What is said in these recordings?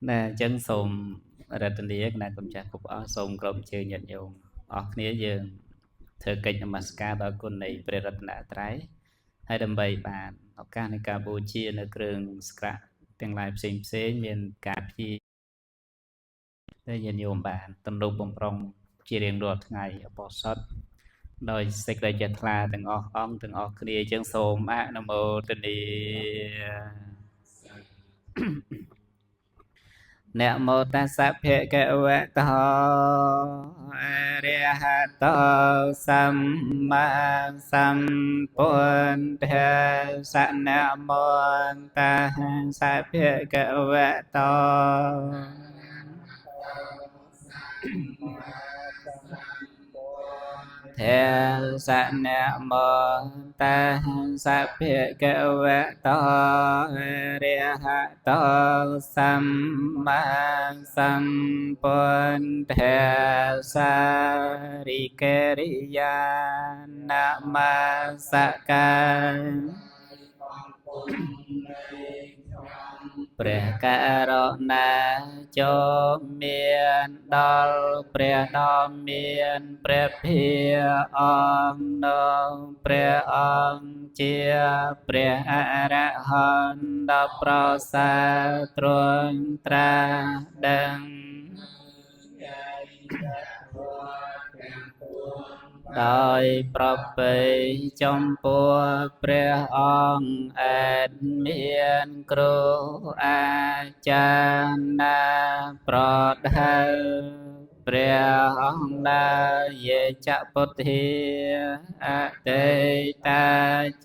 Nè chân sồm rệt tình địa nè cũng chả cục ở sồm cầm chơi nhận nhôm ở kia giờ thưa kênh namaskar đó con này về rệt nạ trái hay đầm bầy bàn học caในកម្ពុជានៅគ្រឿងស្ក្រាក់ទាំងឡាយផ្សេងមានការព្យាដែលញាតិញោមបានទំនុកបំរុងជារៀងរាល់ថ្ងៃអបអរសាទដោយសេចក្តីជ្រះថ្លាទាំងអស់អង្គទាំងអស់គ្នាចឹងសូមអនុមោទនា นะโมตัสสะภะคะวะโตอะระหะโตสัมมาสัมพุทธัสสะนะโมตัสสะภะคะวะโตเทสะนะโมตัสสะภะคะวะโตอะระหะโตสัมมาสัมพุทธัสสะริกริยานะมาสการព្រះករុណាចូលមានដល់ព្រះដ៏មានព្រះភិអង្គនោះព្រះអង្គជាព្រះអរហន្តដ៏ប្រសើរទ្រង់ត្រាស់ដឹងដោយប្រពៃចំពោះព្រះអង្គអេតមានគ្រូអាចារ្យណាប្រដៅព្រះអង្គណាយេចពុទ្ធាអតិតា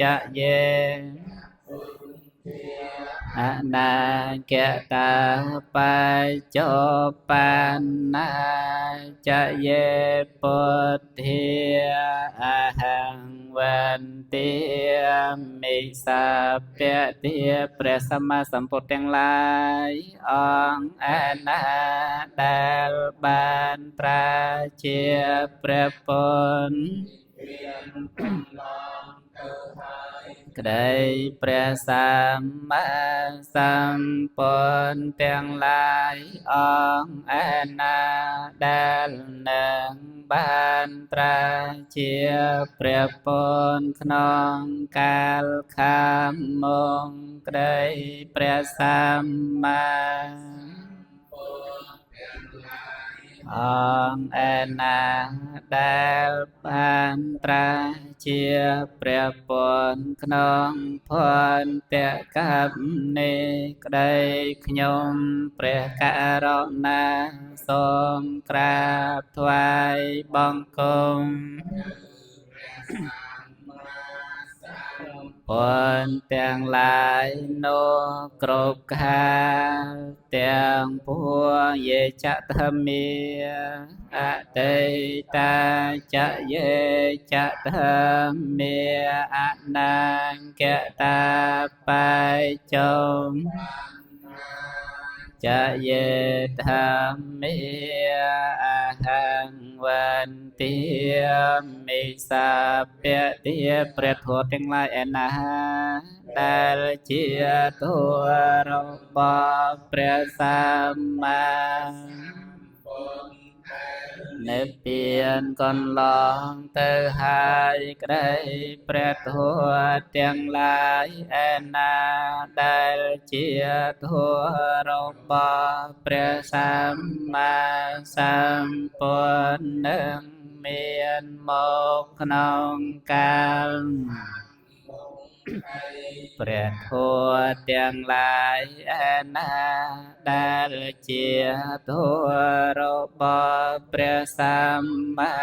ចយេអនាគតាបច្ចុប្បន្នាចយេពុទ្ធាអហង្វន្តិមិសាពតិព្រះសម្មាសម្ពុទ្ធទាំងឡាយអង្គអនាដែលបានត្រាជាព្រះពុទ្ធក្តីព្រះសម្មាសម្ពុទ្ធទាំងឡាយអង្គឯណាដែលនឹងបានត្រាជាព្រះពុទ្ធក្នុងកាលខាងមុខក្តីព្រះសម្មាអង្គឯណាដែលបានត្រាជាព្រះពុទ្ធក្នុងភន្តកបនេះក្តីខ្ញុំព្រះករុណាសូមក្រាបថ្វាយបង្គំពុទ្ធទាំងឡាយនោះគ្រប់ខាលទាំងពួកយេចធម្មាអតីតាចយេចធម្មាអនាគតាបច្ចុប្បន្នចយេធម្មាអហង្វន្តិមិសាពតិព្រះធម៌ទាំងឡាយឯណាដែលជាធម៌របស់ព្រះសម្មានិព្វានកន្លងទៅហើយក្តីព្រះធម៌ទាំងឡាយឯណាដែលជាធម៌របស់ព្រះសម្មាសម្ពុទ្ធនឹងមានមកក្នុងកាលព្រះធម៌ទាំងឡាយឯណាដែលជាធម៌របស់ព្រះសម្មា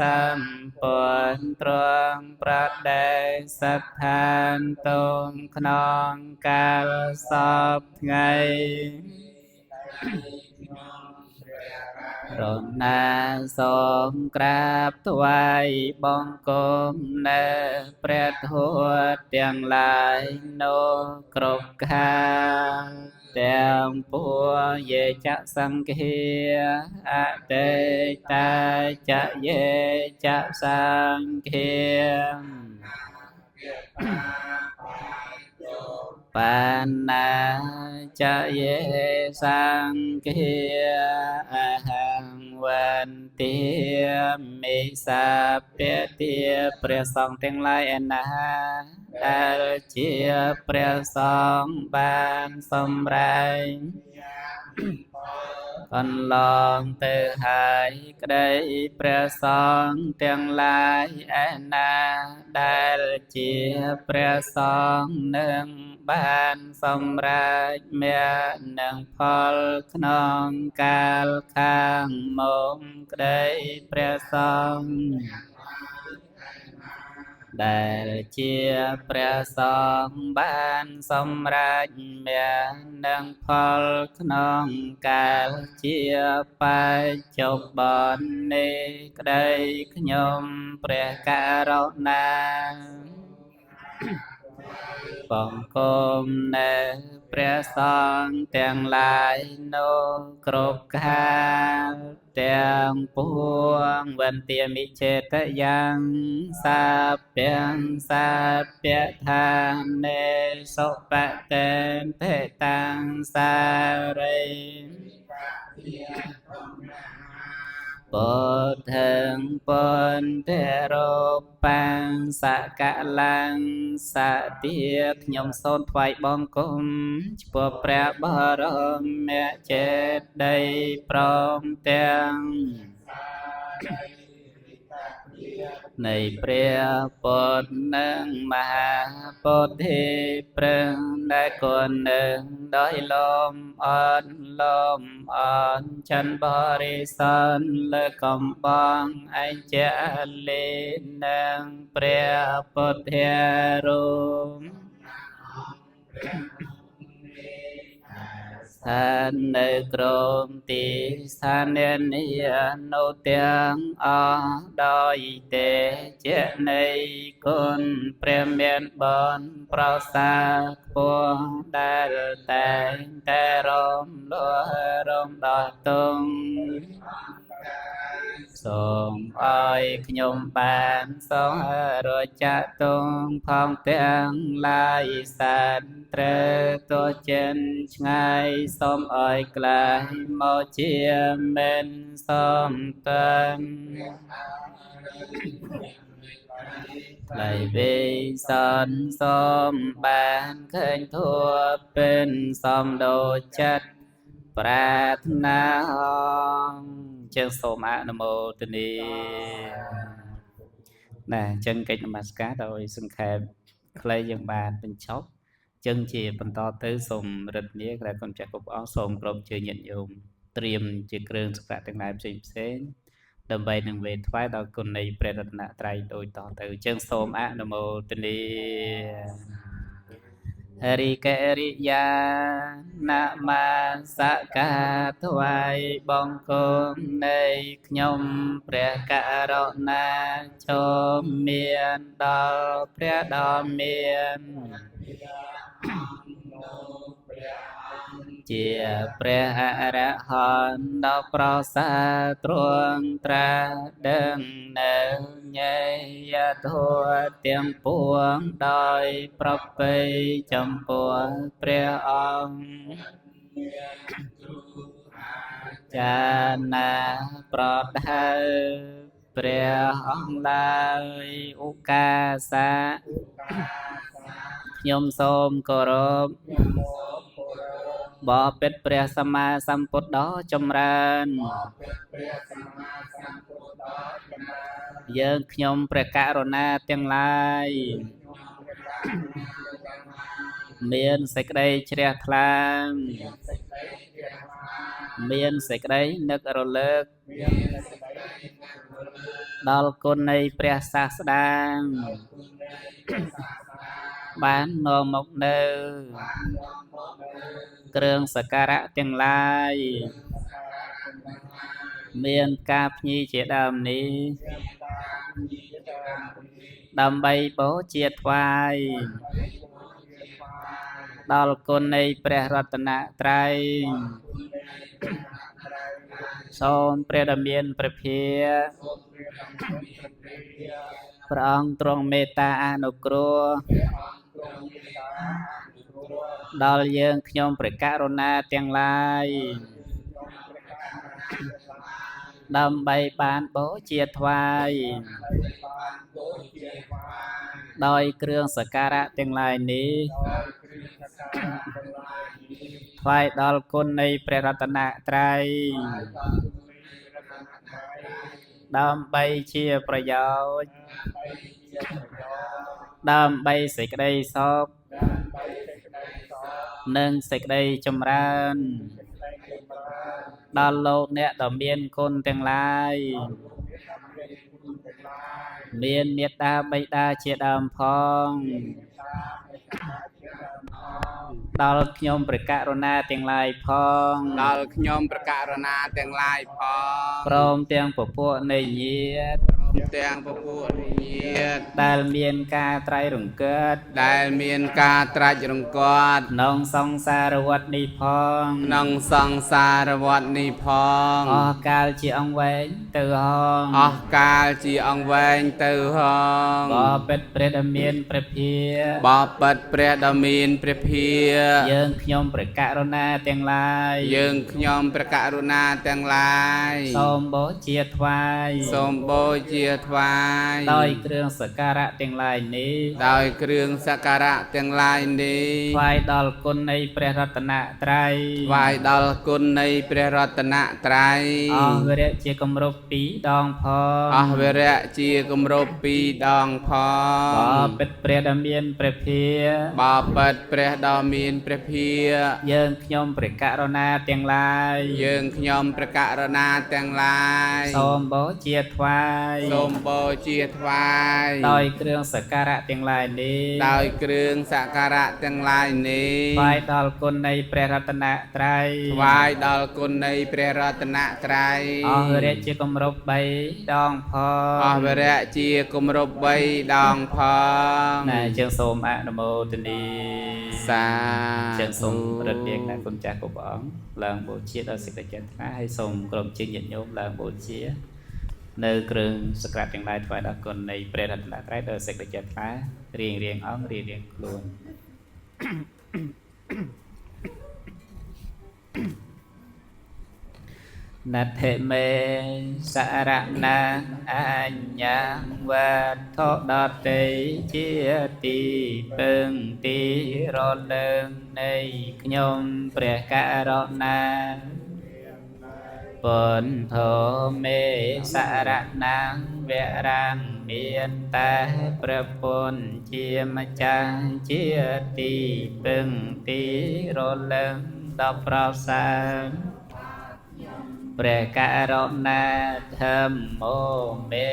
សម្ពុទ្ធទ្រង់ប្រដេស្ថានទុំក្នុងកាលសពថ្ងៃរណាសូមក្រាបថ្វាយបង្គំនៅព្រះធម៌ទាំងឡាយនោះគ្រប់ខាងទាំងពួកយេចសង្ឃាអតីតាចយេចសង្ឃា បានណាចយេសង្ឃាអហង្វន្ទាមិសាពទាព្រះសង្ឃទាំងឡាយឯណាដែលជាព្រះសង្ឃបានសម្រែងកន្លងទៅហើយក្តីព្រះសង្ឃទាំងឡាយឯណាដែលជាព្រះសង្ឃនឹងបានសម្រេចមេនឹងផលក្នុងកាលខាងមុខក្តីព្រះសង្ឃដែលជាព្រះសង្ឃបានសម្រេចមាននឹងផលក្នុងកាលជាបច្ចុប្បន្ននេះក្តីខ្ញុំព្រះករុណាបង្គំនៅព្រះសង្ឃទាំងឡាយនោះគ្រប់ខាលទាំងពួងវន្ទាមិចេតយ៉ាងសាព្យសាព្យថានេសុបតេនតេតាំងសារិពុទ្ធិងពុទ្ធិរូបាំងសកលាំងសទាខ្ញុំសូមថ្វាយបង្គំចំពោះព្រះបរមចេតិយព្រមទាំងនៃព្រះពុទ្ធនិងមហាពុទ្ធិព្រឹងដែលគុណនឹងដោយលំអត់លំអន់ចិនបរិសន្នលើកំបងឯចលេនឹងព្រះពុទ្ធរូបស្ថាននៅក្រុមទីស្ថាននីយនៅទាំងអស់ដោយទេជានៃគុណព្រះមានបនប្រសាខ្ពស់ដែលតែងតែរំលស់រំដោះទុំសូមឲ្យខ្ញុំបានសង្ហរចតុងផងទាំងឡាយសានត្រូវទោចិនឆ្ងាយសូមឲ្យក្លាយមកជាមិនសំតានថ្លៃវិសនសូមបានឃើញធัวเป็นសំដូចចិត្តប្រាថ្នាជើងសូមអនុមោទនីណាអញ្ចឹងកិច្ចនមស្ការដោយសង្ខេបខ្លីយើងបានបញ្ចប់អញ្ចឹងជាបន្តទៅសូមរិទ្ធនាក្រែគុណចាស់គ្រប់អង្គសូមគ្រប់ជើញាតិញោមត្រៀមជាគ្រឿងសក្ការៈទាំងឡាយផ្សេងដើម្បីនឹងវេថ្វាយដល់គុណនៃព្រះរតនត្រ័យដូចតទៅអញ្ចឹងសូមអនុមោទនីរិកេរិយានមសការថ្វាយបង្គំនៃខ្ញុំព្រះករុណាចូលមានដល់ព្រះដ៏មានជាព្រះអរហន្តដ៏ប្រសើរទ្រង់ត្រាស់ដឹងនៅញយធัวទាំងពួងដោយប្រពៃចំពោះព្រះអង្គចាណាប្រដៅព្រះអង្គឡើយឧកាសាខ្ញុំសូមគោរពបពិតព្រះសម្មាសម្ពុទ្ធដ៏ចម្រើនយើងខ្ញុំព្រះករុណាទាំងឡាយមានសេចក្តីជ្រះថ្លាមានសេចក្តីនឹករលឹកដល់គុណនៃព្រះសាស្តាបាននាំមកនៅគ្រឿងសក្ការៈទាំងឡាយមានការភ្ញីជាដើមនេះដើម្បីបូជាថ្វាយដល់គុណនៃព្រះរតនត្រ័យសូមព្រះដ៏មានព្រះភាព្រះអង្គទ្រង់មេត្តាអនុគ្រោះ ដល់យើងខ្ញុំព្រះករុណាទាំងឡាយដើម្បីបានបូជាថ្វាយដោយគ្រឿងសក្ការៈទាំងឡាយនេះថ្វាយដល់គុណនៃព្រះរតនត្រ័យដើម្បីជាប្រយោជន៍ដើម្បីសេចក្តីសុខនិងសេចក្តីចម្រើនដល់លោកអ្នកដ៏មានគុណទាំងឡាយមានមេត្តាបិតាជាដើមផងដល់ខ្ញុំព្រះករុណាទាំងឡាយផងដល់ខ្ញុំព្រះករុណាទាំងឡាយផងព្រមទាំងពពួកនៃញាតិទាំងពពួកញាតិដែលមានការត្រៃរង្គត់ដែលមានការត្រាច់រង្គត់ក្នុងសង្សារវដ្តនេះផងក្នុងសង្សារវដ្តនេះផងអស់កាលជាអង្វែងទៅហងអស់កាលជាអង្វែងទៅហងបបិទ្ធព្រះដ៏មានព្រះភាបបិទ្ធព្រះដ៏មានព្រះភាយើងខ្ញុំព្រះករុណាទាំងឡាយយើងខ្ញុំព្រះករុណាទាំងឡាយសូមបូជាថ្វាយសូមបូជាថ្វាយដោយគ្រឿងសក្ការៈទាំងឡាយនេះដោយគ្រឿងសក្ការៈទាំងឡាយនេះថ្វាយដល់គុណនៃព្រះរតនត្រ័យថ្វាយដល់គុណនៃព្រះរតនត្រ័យអស់វរៈជាគម្រប់2ដងផងអស់វរៈជាគម្រប់2ដងផងបបិទ្ធព្រះដ៏មានព្រះភាបបិទ្ធព្រះដ៏មានព្រះភាយើងខ្ញុំព្រះករុណាទាំងឡាយយើងខ្ញុំព្រះករុណាទាំងឡាយសូមបូជាថ្វាយសូមបូជាថ្វាយដោយគ្រឿងសក្ការៈទាំងឡាយនេះដោយគ្រឿងសក្ការៈទាំងឡាយនេះថ្វាយដល់គុណនៃព្រះរតនត្រ័យថ្វាយដល់គុណនៃព្រះរតនត្រ័យអស់វរៈជាគម្រប់3ដងផងអស់វរៈជាគម្រប់3ដងផងណែយើងសូមអនុមោទនាសាយើងសូមរត់រៀងដល់គុណចាស់គ្រប់ព្រះអង្គឡើងបូជាដល់សេចក្តីចេតនាហើយសូមក្រុមជិញញាតិញោមឡើងបូជានៅគ្រឿងសក្ការៈទាំងឡាយថ្វាយដល់គុណនៃព្រះរតនត្រ័យដោយសេចក្តីចេតនារៀងអង្គរៀងខ្លួនណដ្ឋិមេសារណាអញ្ញវត្ថុដតេជាទីពឹងទីរលឹងនៃខ្ញុំព្រះករុណាពុទ្ធោមេសារណាវរាំងមានតែព្រះពុទ្ធជាម្ចាស់ជាទីពឹងទីរលឹងដល់ប្រសើរព្រះករុណាធម្មោមេ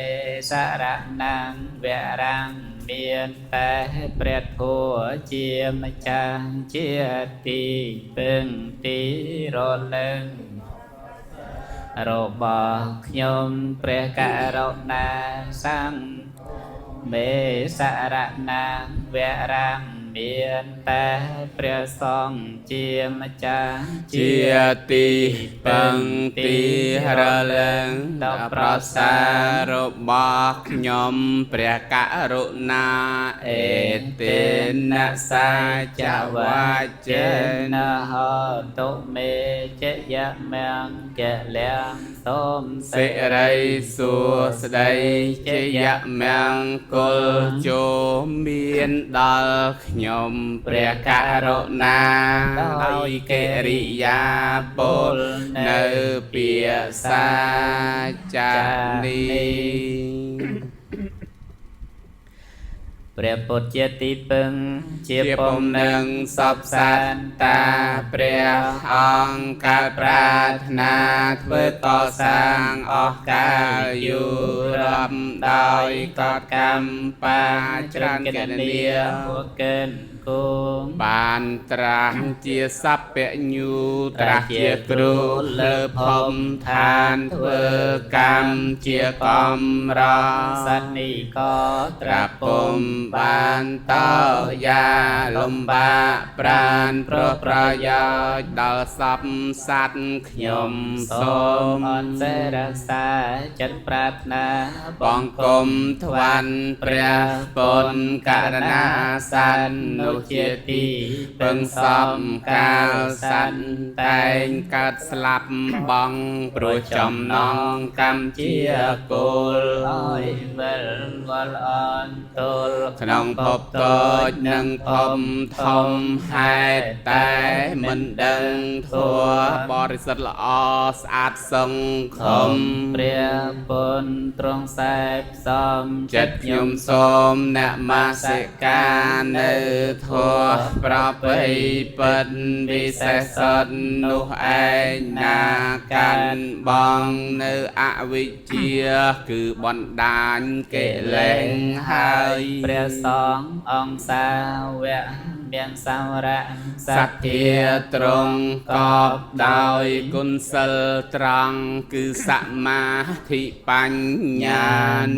សារណាំវរាំងមានតែព្រះធម៌ជាម្ចាស់ជាទីពឹងទីរលឹងរបស់ខ្ញុំព្រះករុណាសង្ឃមេសារណាំវរាំងមានតែព្រះសង្ឃជាម្ចាស់ជាទីពឹងទីរលឹងដល់ប្រសើររបស់ខ្ញុំព្រះករុណាអេតេនសាចវាចេនហតុមេជយមង្គលំសូមសិរីសួស្តីជយមង្គលចូលមានដល់ខ្ញុំព្រះករុណាដោយកិរិយាពលនៅពាសាចានីព្រះពុទ្ធជាទីពឹងជាពំនឹងសពសន្តាព្រះអង្គកើតប្រាថ្នាធ្វើកសាងអស់កាលយូររាប់ដោយកតកម្មបាច្រើនកញ្ញាពួកកិនគងបានត្រាស់ជាសัพពញ្ញូត្រាស់ជាគ្រូលើភពឋានធ្វើកម្មជាកំរសន្និកត្រាពុំបានតោយាលំបាកប្រានប្រយោជន៍ដល់សពសត្វខ្ញុំសូមអនសេរសាចិត្តប្រាថ្នាបង្គំថ្វាន់ព្រះពុទ្ធករណាសន្នុ ជាទីពឹងសំ កាលសันតែងកើតស្លាប់បងព្រោះចំណងកម្មជាគោល អើយវិលវល់អន់ទល់ ក្នុងភពតូចនិងភពធំហេតុតែមិនដឹងធัวបរិសុទ្ធល្អស្អាតសង្ឃឹម ព្រះពុទ្ធទ្រង់សែបសំ ចិត្តខ្ញុំសូមនមស្ការនៅធัวប្រពៃពិតវិសេសសុទ្ធនោះឯងណាកាន់បងនៅអវិជ្ជាគឺបណ្ដាញកិលេសហើយ ព្រះសង្ឃអង្គសាវកមានសម្រៈ សទ្ធាត្រង់កបដោយគុណសិលត្រង់គឺសមាធិបញ្ញា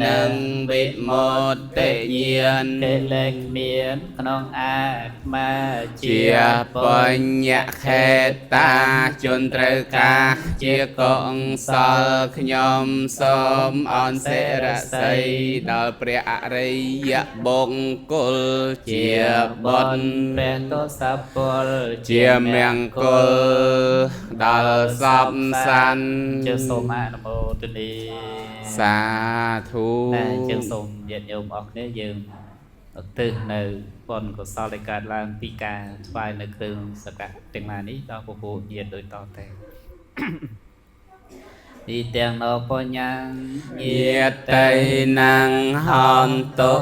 និងវិមុតតិញ្ញាណ កិលេសមានក្នុងអាត្មាជា ជាបញ្ញខេតាជនត្រូវការជាកុសលខ្ញុំសូមអនសិរស័យដល់ព្រះអរិយបុគ្គលជាបុត្រ ព្រះទសពល ជាមង្គលដល់សពសន្ន ជាសូមអនុមោទនី សាធុ តែជាសូមញាតិញោមអស់គ្នាយើងឧទ្ទិសនៅបុណ្យកុសលដែលកើតឡើងពីការថ្វាយនៅគ្រឿងសក្ការៈទាំងឡាយនេះដល់ពពុះញាតិដូចតទៅ ទីទាំងណោបញ្ញាំ ញាតិណាំងហន្តុ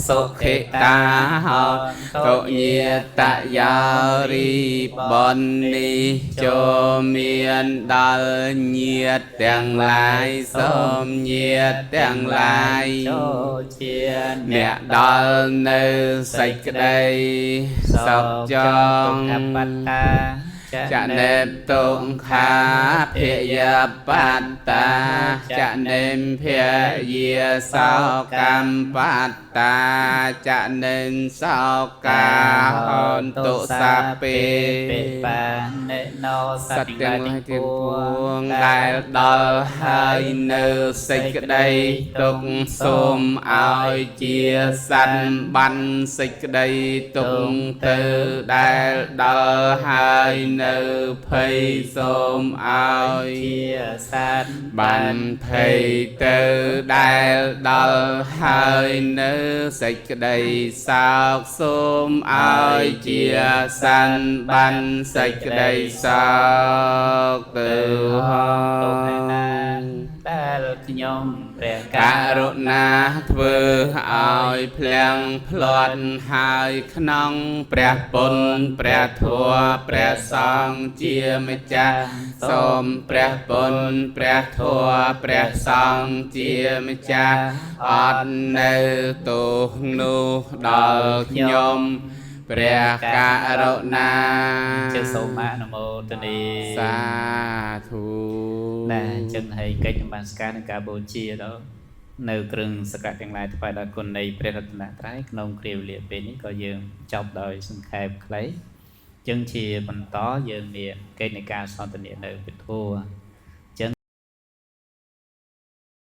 សុខិតាហន្តុញាតយោរីបននេះចូលមានដល់ញាតិទាំងឡាយសូមញាតិទាំងឡាយ ចូលជា អ្នកដល់នៅសេចក្តីសុខចង អបត្តា ចនេបតុងខាភិយបត្តាចនេមភិយាសោកម្មបត្តាចនេនសោកាហន្តុសាពេ ពេបានិណោស ស ត្វ ត្វ ទាំង ទាំង ឡាយ ឡាយ ទី ទាំង ពួ ពួ ង ងដែលដល់ហើយនៅសេចក្តីទុកសូមឲ្យជាសันបានសេចក្តីទុកទៅដែលដល់ហើយនៅភ័យសូមឲ្យ ជាសត្វ បានភ័យទៅដែលដល់ហើយនៅសេចក្តីសោកសូមឲ្យជាសันបានសេចក្តីសោកទៅហ ទុកឯ ង ណាដែលខ្ញុំព្រះ ករុណាធ្វើឲ្យភ្លាំងភ្លាត់ហើយក្នុងព្រះពុទ្ធព្រះធម៌ព្រះសង្ឃជាម្ចាស់សូមព្រះពុទ្ធព្រះធម៌ព្រះសង្ឃជាម្ចាស់អត់នៅទោសនោះដល់ខ្ញុំព្រះករុណា ជាសូមអនុមោទនី សាធុ ណាអញ្ចឹងហើយកិច្ចនមស្ការនិងការបូជាដល់នៅគ្រឿងសក្ការៈទាំងឡាយថ្វាយដល់គុណនៃព្រះរតនត្រ័យក្នុងគ្រាវេលាពេលនេះក៏យើងចប់ដោយសង្ខេបខ្លីអញ្ចឹងជាបន្តយើងមានកិច្ចនៃការសន្ទនានៅពិធ